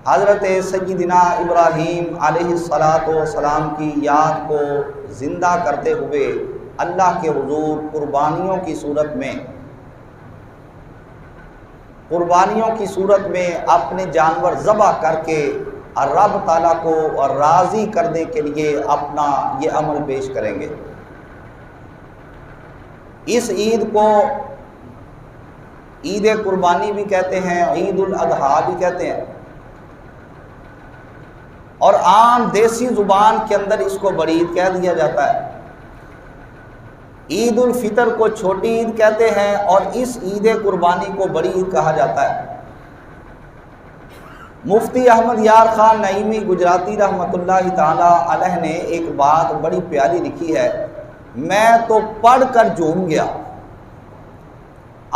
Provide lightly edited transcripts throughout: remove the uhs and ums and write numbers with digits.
حضرت سیدنا ابراہیم علیہ السلام کی یاد کو زندہ کرتے ہوئے اللہ کے حضور قربانیوں کی صورت میں اپنے جانور ذبح کر کے رب تعالیٰ کو راضی کرنے کے لیے اپنا یہ عمل پیش کریں گے۔ اس عید کو عید قربانی بھی کہتے ہیں، عید الاضحیٰ بھی کہتے ہیں، اور عام دیسی زبان کے اندر اس کو بڑی عید کہہ دیا جاتا ہے۔ عید الفطر کو چھوٹی عید کہتے ہیں اور اس عید قربانی کو بڑی عید کہا جاتا ہے۔ مفتی احمد یار خان نعیمی گجراتی رحمۃ اللہ تعالی علیہ نے ایک بات بڑی پیاری لکھی ہے، میں تو پڑھ کر جھوم گیا۔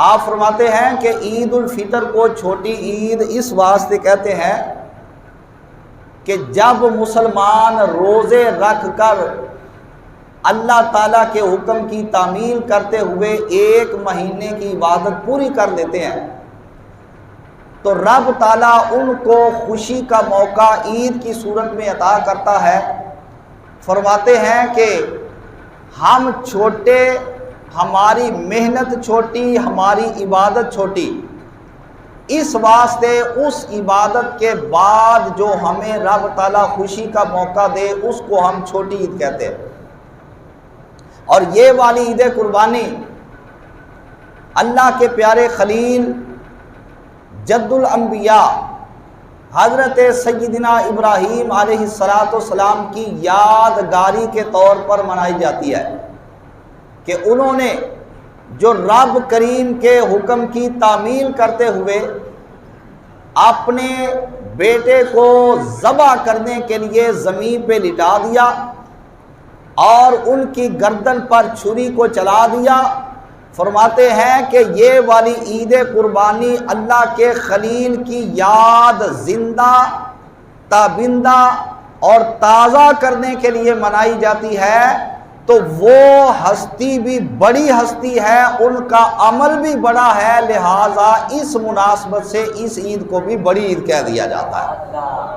آپ فرماتے ہیں کہ عید الفطر کو چھوٹی عید اس واسطے کہتے ہیں کہ جب مسلمان روزے رکھ کر اللہ تعالیٰ کے حکم کی تعمیل کرتے ہوئے ایک مہینے کی عبادت پوری کر لیتے ہیں تو رب تعالیٰ ان کو خوشی کا موقع عید کی صورت میں عطا کرتا ہے۔ فرماتے ہیں کہ ہم چھوٹے، ہماری محنت چھوٹی، ہماری عبادت چھوٹی، اس واسطے اس عبادت کے بعد جو ہمیں رب تعالیٰ خوشی کا موقع دے اس کو ہم چھوٹی عید کہتے ہیں۔ اور یہ والی عید قربانی اللہ کے پیارے خلیل جد الانبیاء حضرت سیدنا ابراہیم علیہ السلام کی یادگاری کے طور پر منائی جاتی ہے کہ انہوں نے جو رب کریم کے حکم کی تعمیل کرتے ہوئے اپنے بیٹے کو ذبح کرنے کے لیے زمین پہ لٹا دیا اور ان کی گردن پر چھری کو چلا دیا۔ فرماتے ہیں کہ یہ والی عید قربانی اللہ کے خلیل کی یاد زندہ، تابندہ اور تازہ کرنے کے لیے منائی جاتی ہے، تو وہ ہستی بھی بڑی ہستی ہے، ان کا عمل بھی بڑا ہے، لہٰذا اس مناسبت سے اس عید کو بھی بڑی عید کہہ دیا جاتا ہے۔